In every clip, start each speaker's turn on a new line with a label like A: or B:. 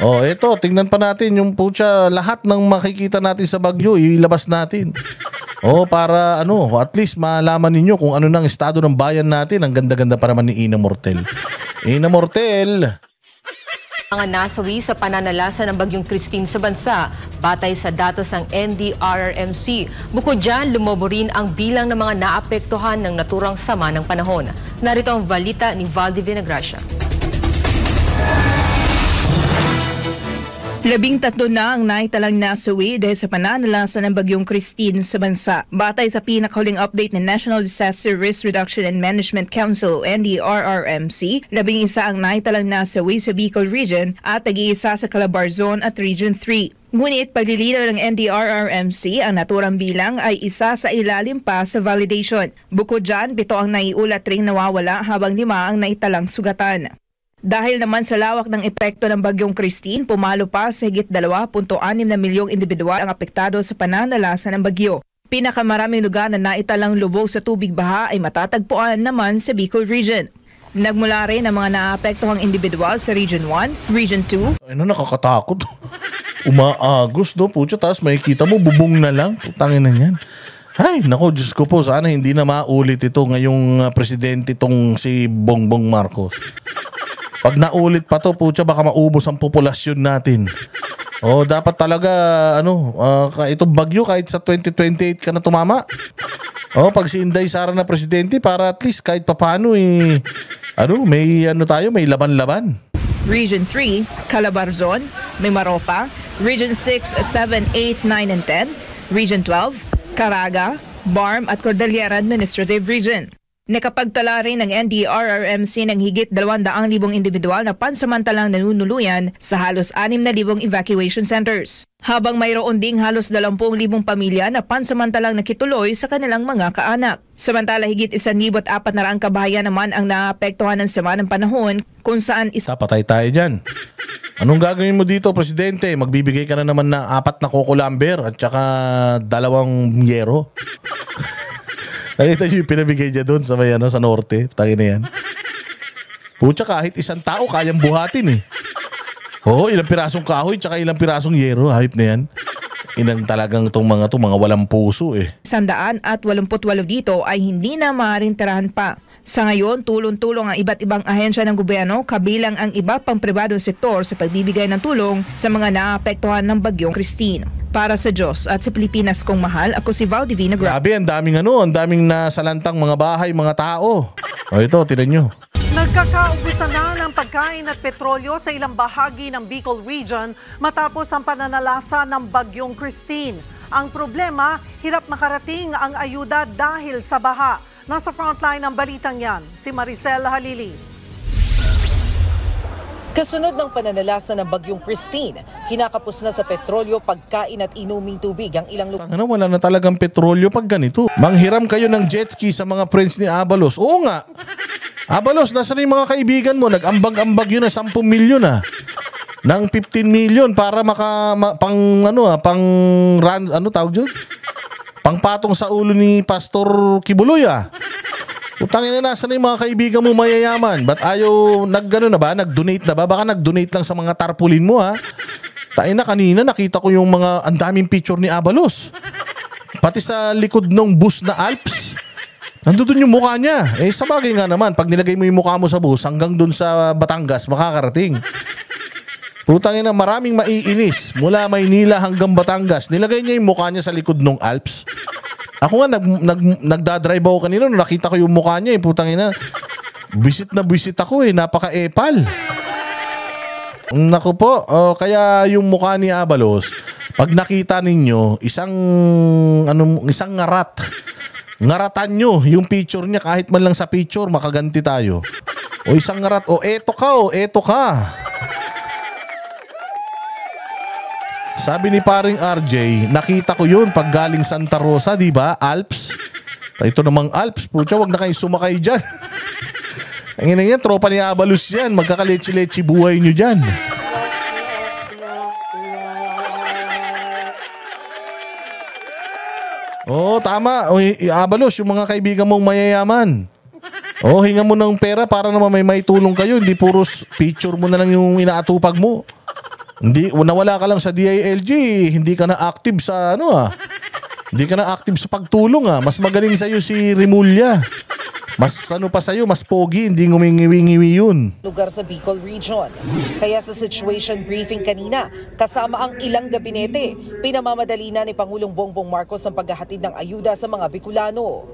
A: Oh, eto, tingnan pa natin yung pucha, lahat ng makikita natin sa Bagyo, ilabas natin. Oh, para ano, at least malaman ninyo kung ano nang estado ng bayan natin. Ang ganda-ganda pa naman ni Ina Mortel. Ina Mortel.
B: Mga nasawi sa pananalasa ng Bagyong Christine sa bansa, batay sa datos ng NDRRMC. Bukod dyan, lumobo rin ang bilang ng mga naapektuhan ng naturang sama ng panahon. Narito ang balita ni Valdi Vinagracia.
C: 13 na ang naitalang nasawi dahil sa pananalasa ng Bagyong Christine sa bansa. Batay sa pinakahuling update ng National Disaster Risk Reduction and Management Council o NDRRMC, 11 ang naitalang nasawi sa Bicol Region at 1 sa Calabarzon at Region 3. Ngunit paglilinaw ng NDRRMC, ang naturang bilang ay isa sa ilalim pa sa validation. Bukod dyan, 7 ang naiulat ring nawawala habang 5 ang naitalang sugatan. Dahil naman sa lawak ng epekto ng Bagyong Christine, pumalo pa sa higit 2.6 na milyong individual ang apektado sa pananalasa ng bagyo. Pinakamaraming lugar na naitalang lubog sa tubig baha ay matatagpuan naman sa Bicol Region. Nagmula rin ang mga naapektuhang individual sa Region 1, Region 2.
A: Ano, nakakatakot. Umaagos, no? Pucha, tapos makikita mo, bubong na lang. Putangin na yan. Ay, nako, Diyos ko po, sana hindi na maulit ito ngayong presidente itong si Bongbong Marcos. Pag naulit pa to, pucha, baka maubos ang populasyon natin. Oh, dapat talaga, itong bagyo, kahit sa 2028 ka na tumama. Oh, pag si Inday Sara na presidente, para at least kahit papano, may laban-laban.
C: Region 3, Calabarzon, Mimaropa. Region 6, 7, 8, 9, and 10. Region 12, Caraga, Barm at Cordillera Administrative Region. Nakapagtala rin ng NDRRMC ng higit 200,000 individual na pansamantalang nanunuluyan sa halos 6,000 evacuation centers. Habang mayroon ding halos 20,000 pamilya na pansamantalang nakituloy sa kanilang mga kaanak. Samantala, higit 1,400 kabahayan naman ang naapektuhan ng sama ng panahon kung saan
A: patay tayo dyan. Anong gagawin mo dito, Presidente? Magbibigay ka na naman ng 4 na Coco Lamber at saka 2 yero. Nakita niyo yung pinabigay niya doon sa sa norte. Tangin na yan. Pucha, kahit isang tao kayang buhatin eh. Oo, ilang pirasong kahoy tsaka ilang pirasong yero. Hayop na yan. Inang talagang itong mga walang puso eh.
C: 188 dito ay hindi na maaaring tirahan pa. Sa ngayon, tulong-tulong ang iba't ibang ahensya ng gobyerno kabilang ang iba pang pribadong sektor sa pagbibigay ng tulong sa mga naapektuhan ng Bagyong Christine. Para sa Diyos at sa Pilipinas kong mahal, ako si Val Divina Gra.
A: Grabe, ang daming nasalantang mga bahay, mga tao. O ito, tinan nyo.
D: Nagkakaubusan na ng pagkain at petrolyo sa ilang bahagi ng Bicol Region matapos ang pananalasa ng Bagyong Christine. Ang problema, hirap makarating ang ayuda dahil sa baha. Nasa frontline ng balitang yan, si Maricel Halili.
E: Kasunod ng pananalasa ng Bagyong Christine, kinakapos na sa petrolyo, pagkain at inuming tubig ang ilang lugar.
A: Wala na talagang petrolyo pag ganito. Manghiram kayo ng jet ski sa mga friends ni Abalos. Oo nga. Abalos, nasa rin mga kaibigan mo? Nag-ambag-ambag yun na 10 milyon ng 15 million para pangpatong sa ulo ni Pastor Kibuloy Utangin na, nasa na yung mga kaibigan mo mayayaman? Ba't ayaw nag-donate na ba? Baka nag-donate lang sa mga tarpaulin mo Tain na, kanina nakita ko yung ang daming picture ni Abalos. Pati sa likod ng bus na Alps. Nandun yung mukha niya. Sa bagay nga naman, pag nilagay mo yung mukha mo sa bus hanggang dun sa Batangas, makakarating. Putangin na, maraming maiinis. Mula Maynila hanggang Batangas, nilagay niya yung mukha niya sa likod ng Alps. Ako nga, nagdadrive ako kanina, nung nakita ko yung mukha niya, putangin na, buisit ako napaka-epal. Naku po, kaya yung mukha ni Abalos, pag nakita ninyo, isang ngaratan nyo yung picture niya, kahit man lang sa picture, makaganti tayo. O isang ngarat, eto ka. Sabi ni paring RJ, nakita ko yun pag galing Santa Rosa, di ba? Alps. Ito namang Alps. Pucha, wag na kayo sumakay dyan. Ang ina yan, tropa ni Abalos yan. Magkakalechi-lechi buhay nyo dyan. Tama. Abalos, yung mga kaibigan mong mayayaman. Hinga mo ng pera para naman may tulong kayo. Hindi puros picture mo na lang yung inaatupag mo. Hindi, nawala ka lang sa DILG, hindi ka na active sa Hindi ka na active sa pagtulong Mas magaling sa'yo si Remulla. Mas pa sa'yo, mas pogi, hindi ngumingiwi-ngiwi yun.
E: Lugar sa Bicol Region. Kaya sa situation briefing kanina, kasama ang ilang gabinete, pinamamadali na ni Pangulong Bongbong Marcos ang paghahatid ng ayuda sa mga Bicolano.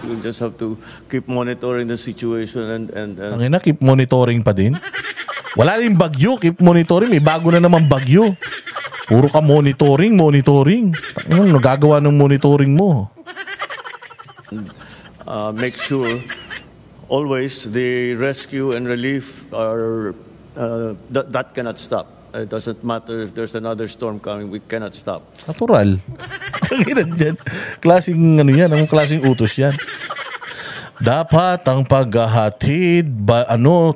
F: We just have to keep monitoring the situation and
A: Ang ina, keep monitoring pa din. Wala rin bagyo, keep monitoring. May bago na naman bagyo. Puro ka monitoring. Ano nagagawa ng monitoring mo?
F: make sure always the rescue and relief are that cannot stop. It doesn't matter if there's another storm coming, we cannot stop.
A: Natural. Tanginan dyan. Klaseng yan, anong klaseng utos yan? Dapat ang paghahatid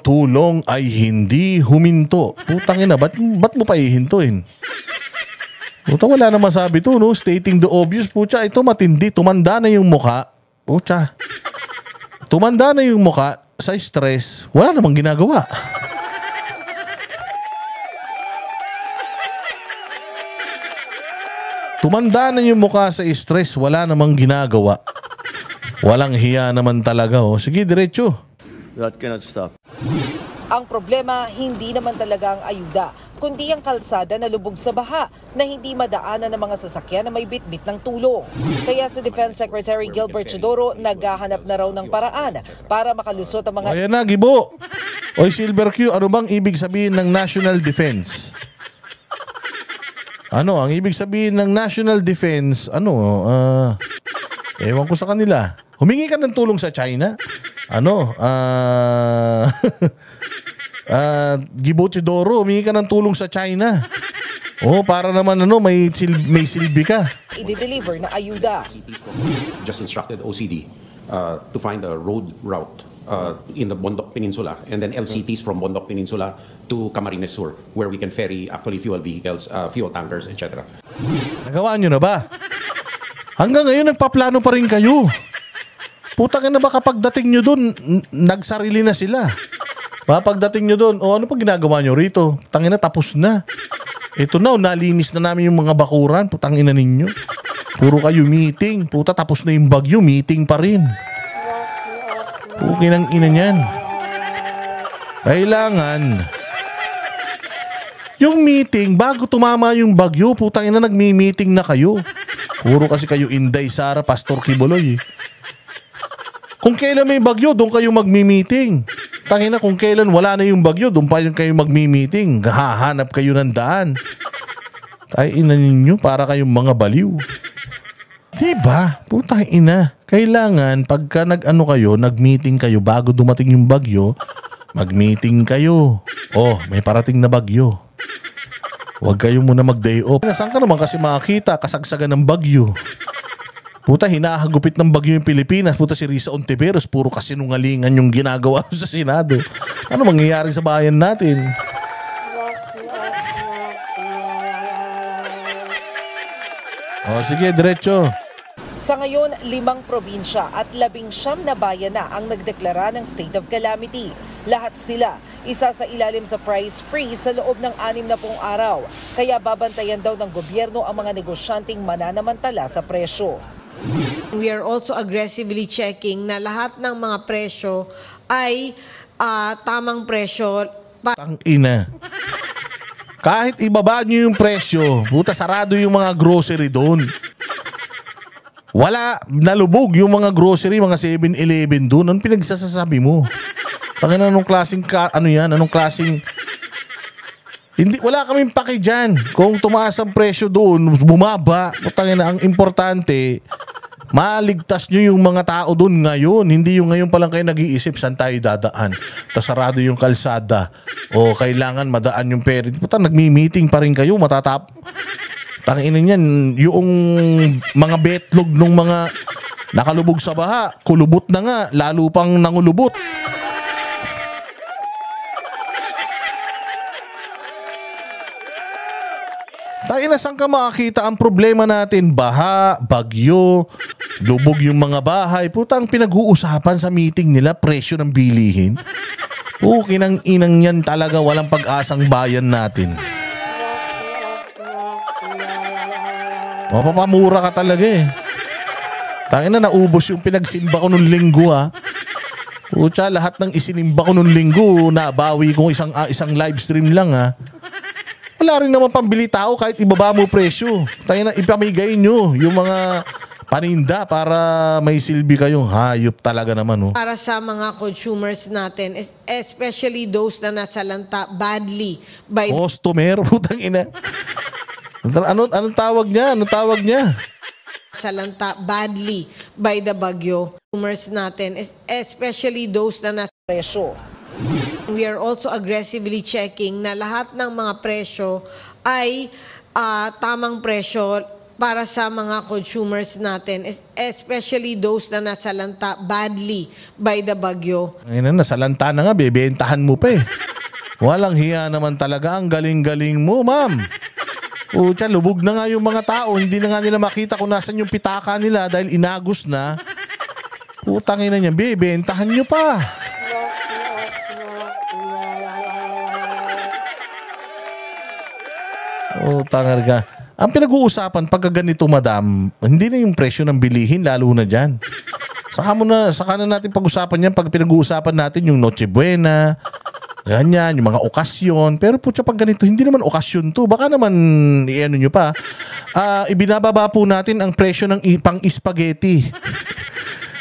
A: tulong ay hindi huminto. Putang ina, ba't mo pa hihintuin? Puta, wala na masabi to, no? Stating the obvious. Pucha, ito matindi. Tumanda na yung muka. Pucha. Tumanda na yung muka sa stress. Wala namang ginagawa. Tumanda na yung mukha sa stress, wala namang ginagawa. Walang hiya naman talaga, oh. Sige, diretso.
F: That cannot stop.
E: Ang problema, hindi naman talaga ang ayuda, kundi ang kalsada na lubog sa baha na hindi madaanan ng mga sasakyan na may bitbit ng tulong. Kaya sa Defense Secretary Gilbert Chodoro, naghahanap na raw ng paraan para makalusot ang mga...
A: Ayan na, Gibo. Oy, Silver Q, ano bang ibig sabihin ng national defense? Ano, ang ibig sabihin ng national defense, ewan ko sa kanila. Humingi ka ng tulong sa China? Gibo Chodoro, humingi ka ng tulong sa China. Oh, para naman may silbi ka.
E: I-deliver na ayuda.
G: Just instructed OCD to find a road route in the Bondoc Peninsula and then LCTs from Bondoc Peninsula to Camarines Sur where we can ferry actually fuel vehicles, fuel tankers, etc.
A: Nagawa nyo na ba? Hanggang ngayon nagpaplano pa rin kayo. Putang ina ba kapag dating nyo dun, nagsarili na sila. Pagdating nyo dun, ano pa ginagawa nyo rito? Tangina, tapos na. Ito na, nalinis na namin yung mga bakuran. Putang ina ninyo. Puro kayo meeting. Puta, tapos na yung bagyo, meeting pa rin. Pukin ang ina niyan. Kailangan yung meeting, bago tumama yung bagyo, putang ina, nagmi-meeting na kayo. Puro kasi kayo Inday Sara, Pastor Kibuloy. Kung kailan may bagyo, doon kayo magmi-meeting. Tangina, kung kailan wala na yung bagyo, doon pa kayo magmi-meeting. Hahanap kayo ng daan. Ay, ina ninyo, para kayong mga baliw. Diba? Putang ina. Kailangan, pagka nag-meeting kayo, bago dumating yung bagyo, mag-meeting kayo. Oh, may parating na bagyo. Huwag kayo muna mag-day off. Saan ka naman kasi makakita kasagsagan ng bagyo? Puta, hinahagupit ng bagyo yung Pilipinas. Puta, si Risa Ontiveros, puro kasinungalingan yung ginagawa sa Senado. Ano mangyayari sa bayan natin? Oh, sige, diretso.
E: Sa ngayon, 5 probinsya at 19 na bayan na ang nagdeklara ng state of calamity. Lahat sila isa sa ilalim sa price freeze sa loob ng 60 araw. Kaya babantayan daw ng gobyerno ang mga negosyanteng mananamantala sa presyo.
H: We are also aggressively checking na lahat ng mga presyo ay tamang presyo.
A: Tangina. Kahit ibaba nyo yung presyo, puta, sarado yung mga grocery doon. Wala, nalubog yung mga grocery, mga 7-Eleven doon. Anong pinagsasasabi mo? Tangina, anong klaseng anong klaseng... Hindi, wala kaming paki dyan. Kung tumaas ang presyo doon, bumaba. Tangina, ang importante, maligtas nyo yung mga tao doon ngayon. Hindi yung ngayon pa lang kayo nag-iisip saan tayo dadaan. Tapos sarado yung kalsada. O kailangan madaan yung pera. Puta, nagmi-meeting pa rin kayo. Tangina niyan, yung mga betlog nung mga nakalubog sa baha, kulubot na nga, lalo pang nangulubot. Tangina, saan ka makakita ang problema natin? Baha, bagyo, lubog yung mga bahay. Putang pinag-uusapan sa meeting nila, presyo ng bilihin. Kinang inang yan talaga, walang pag-asang bayan natin. Mapapamura ka talaga eh. Tangina, naubos yung pinagsimba ko nung linggo ha. Pucha, lahat ng isinimba ko nung linggo, nabawi ko isang live stream lang ha. Wala rin naman pambili tao kahit ibaba mo presyo. Tangina, ipamigay nyo yung mga paninda para may silbi kayong hayop talaga naman oh.
H: Para sa mga consumers natin, especially those na nasalanta badly by
A: Customer, putang ina. Anong tawag niya? Anong tawag niya?
H: salanta badly by the bagyo. Consumers natin, especially those na nasa
E: Presyo.
H: We are also aggressively checking na lahat ng mga presyo ay tamang presyo para sa mga consumers natin, especially those na nasalanta badly by the bagyo.
A: Ngayon, nasalanta na nga, bebentahan mo pa eh. Walang hiya naman talaga, ang galing-galing mo, ma'am. Pucha, lubog na nga yung mga tao, hindi na nga nila makita kung nasan yung pitaka nila dahil inagos na. Putangin na niya, bebentahan nyo pa. Tangar ka. Ang pinag-uusapan pagka ganito, madam, hindi na yung presyo ng bilihin, lalo na dyan. Saka na natin pag-usapan yan pag pinag-uusapan natin yung Noche Buena, ganyan, yung mga okasyon. Pero putya, pag ganito, hindi naman okasyon to. Baka naman, i-ano nyo pa, ibinababa po natin ang presyo ng pang-spaghetti.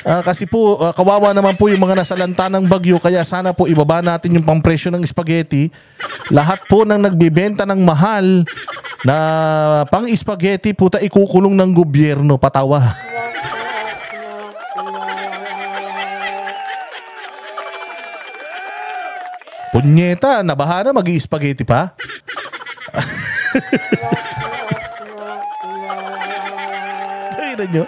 A: Kasi po, kawawa naman po yung mga nasalanta ng bagyo, kaya sana po ibaba natin yung pang-presyo ng spaghetti. Lahat po ng nagbibenta ng mahal na pang-spaghetti, puta, ikukulong ng gobyerno, patawa. Punyeta, nabaha na, mag-i-spaghetti pa? Nakita nyo?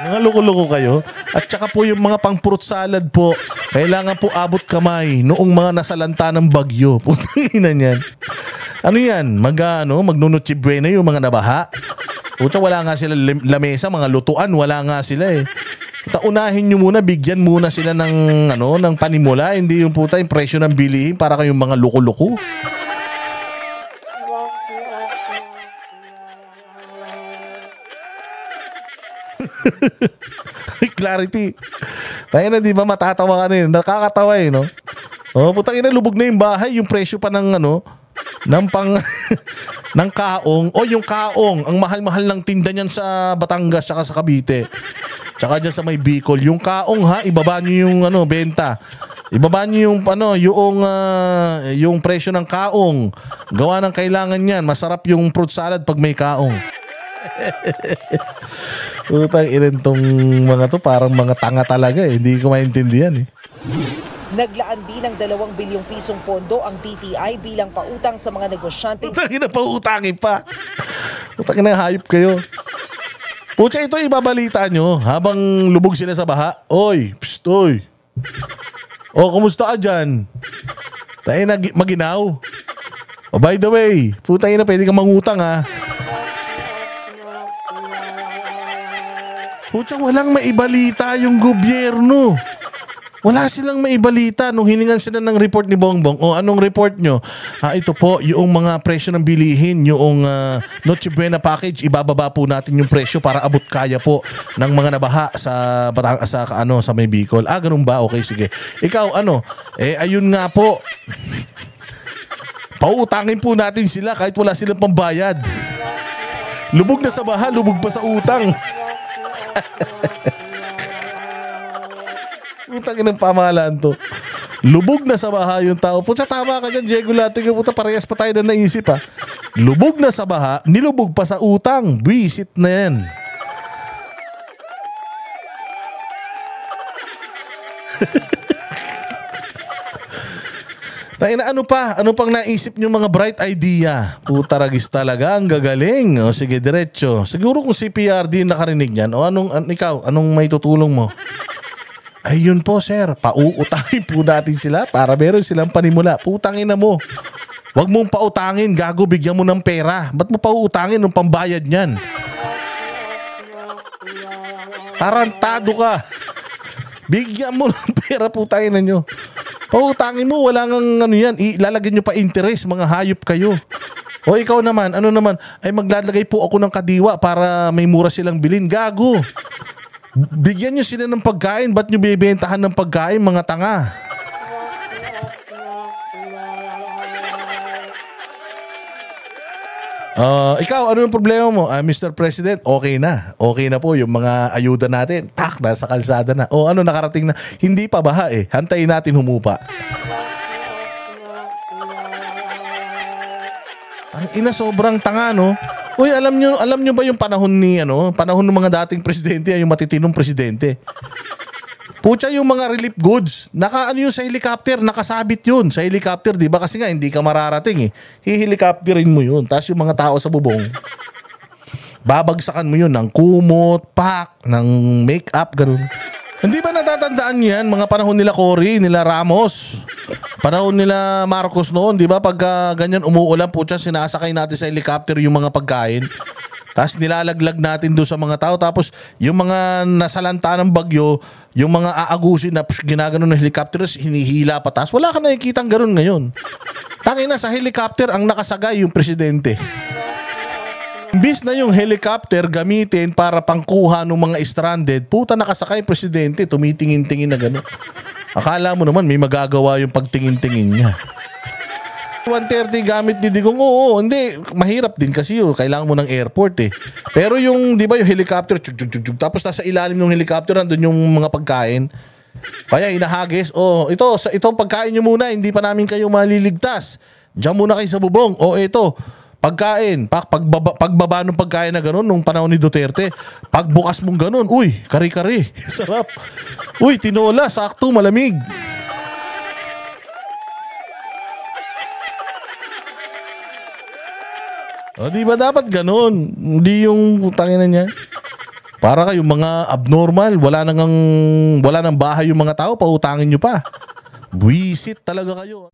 A: Mga loko-loko kayo. At saka po yung mga pang-fruit salad po, kailangan po abot kamay noong mga nasalanta ng bagyo. Putangina niyan. Ano yan? Magno-Noche Buena yung mga nabaha. Puta, wala nga sila lamesa, mga lutuan, wala nga sila eh. Puta, unahin nyo muna, bigyan muna sila ng panimula, hindi yung puta yung presyo ng bilihin para kayong mga loko-loko. Clarity. Tayo na, di ba matatawa ka na yun? Nakakatawa eh, no? Putang ina, lubog na yung bahay, yung presyo pa ng ng kaong. Yung kaong, ang mahal-mahal ng tinda niyan sa Batangas tsaka sa Cavite. Tsaka dyan sa may Bicol. Yung kaong ha, ibaba nyo yung benta. Ibaba nyo yung presyo ng kaong. Gawa ng kailangan yan. Masarap yung fruit salad pag may kaong. Utang ilan tong mga to, parang mga tanga talaga eh. Hindi ko maintindihan eh.
E: Naglaan din ng 2 bilyong pisong pondo ang DTI bilang pautang sa mga negosyante.
A: Utangin na pautangin pa. Utangin na, hayop kayo. Pucha, ito ibabalita nyo habang lubog sila sa baha. Oy, psst, oy. Kumusta ka dyan? Tayo na maginaw. By the way, putangin na, pwede kang mangutang ha. Pucha, walang maibalita yung gobyerno. Wala silang maibalita nung hiningan sila ng report ni Bongbong. Anong report nyo? Ito po, yung mga presyo ng bilihin, yung Noche Buena package, ibababa po natin yung presyo para abot kaya po ng mga nabaha sa may Bicol. Ganun ba? Okay, sige. Ikaw, ayun nga po. Pauutangin po natin sila kahit wala silang pambayad. Lubog na sa baha, lubog pa sa utang. Utangin ng pamahalaan to. Lubog na sa baha yung tao. Puta, tama ka dyan, Diego Latig. Puta, parehas pa tayo na naisip ha. Lubog na sa baha, nilubog pa sa utang. Buisit na yan. Ano pang naisip nyo mga bright idea? Puta, ragis talaga, ang gagaling. Sige, diretso. Siguro kung CPR din nakarinig yan. Anong may tutulong mo? Ayun po, sir. Pauutangin po natin sila para meron silang panimula. Putangin na mo. Huwag mong pautangin. Gago, bigyan mo ng pera. Ba't mo pauutangin ng pambayad niyan? Tarantado ka. Bigyan mo ng pera, putangin na nyo. Pautangin mo, wala ngang yan. Ilalagyan nyo pa interest, mga hayop kayo. O ikaw naman, ano naman, ay maglalagay po ako ng kadiwa para may mura silang bilhin. Gago. Bigyan nyo sila ng pagkain, ba't nyo bibentahan ng pagkain, mga tanga? Ikaw, ano yung problema mo? Mr. President, okay na. Okay na po yung mga ayuda natin. Tak, nasa kalsada na. O ano, nakarating na. Hindi pa baha eh. Hantayin natin humupa. Ang ina, sobrang tanga, no? Uy, alam nyo ba yung panahon panahon ng mga dating presidente, yung matitinong presidente? Pucha, yung mga relief goods, yun sa helicopter, nakasabit yun sa helicopter, di ba? Kasi nga, hindi ka mararating eh. Hihelicopterin mo yun. Tapos yung mga tao sa bubong, babagsakan mo yun ng kumot, pack, ng make-up, ganun. Hindi ba natatandaan yan? Mga panahon nila Cory, nila Ramos, panahon nila Marcos noon, di ba? Pag ganyan umuulan, pucha, sinasakay natin sa helicopter yung mga pagkain. Tapos nilalaglag natin doon sa mga tao. Tapos yung mga nasalanta ng bagyo, yung mga aagusin na ginagano ng helicopters, hinihila pa. Tapos wala ka nakikitang gano'n ngayon. Tangina, sa helicopter ang nakasagay yung presidente. Imbis na yung helicopter gamitin para pangkuha ng mga stranded, puta, nakasakay presidente, tumitingin-tingin na gano'n. Akala mo naman may magagawa yung pagtingin-tingin niya. 130 gamit ni Digong, oo, hindi, mahirap din kasi yun, kailangan mo ng airport eh. Pero yung, di ba yung helicopter, chug, tapos nasa ilalim ng helicopter, nandun yung mga pagkain. Kaya inahagis, ito pagkain nyo muna, hindi pa namin kayo maliligtas. Diyan muna kayo sa bubong, ito, pagkain, pagbaba ng pagkain na ganun, nung panahon ni Duterte, pagbukas mong ganun, uy, kari-kari, sarap. Uy, tinola, sakto, malamig. Di ba dapat ganun? Hindi yung tangina niya. Para kayong mga abnormal, wala nang bahay yung mga tao, pautangin nyo pa. Buisit talaga kayo.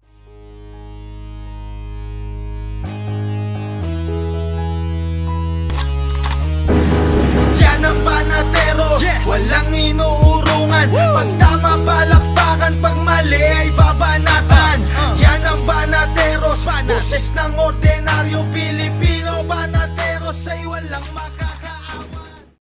I: Yan ang banatero, walang inuurungan.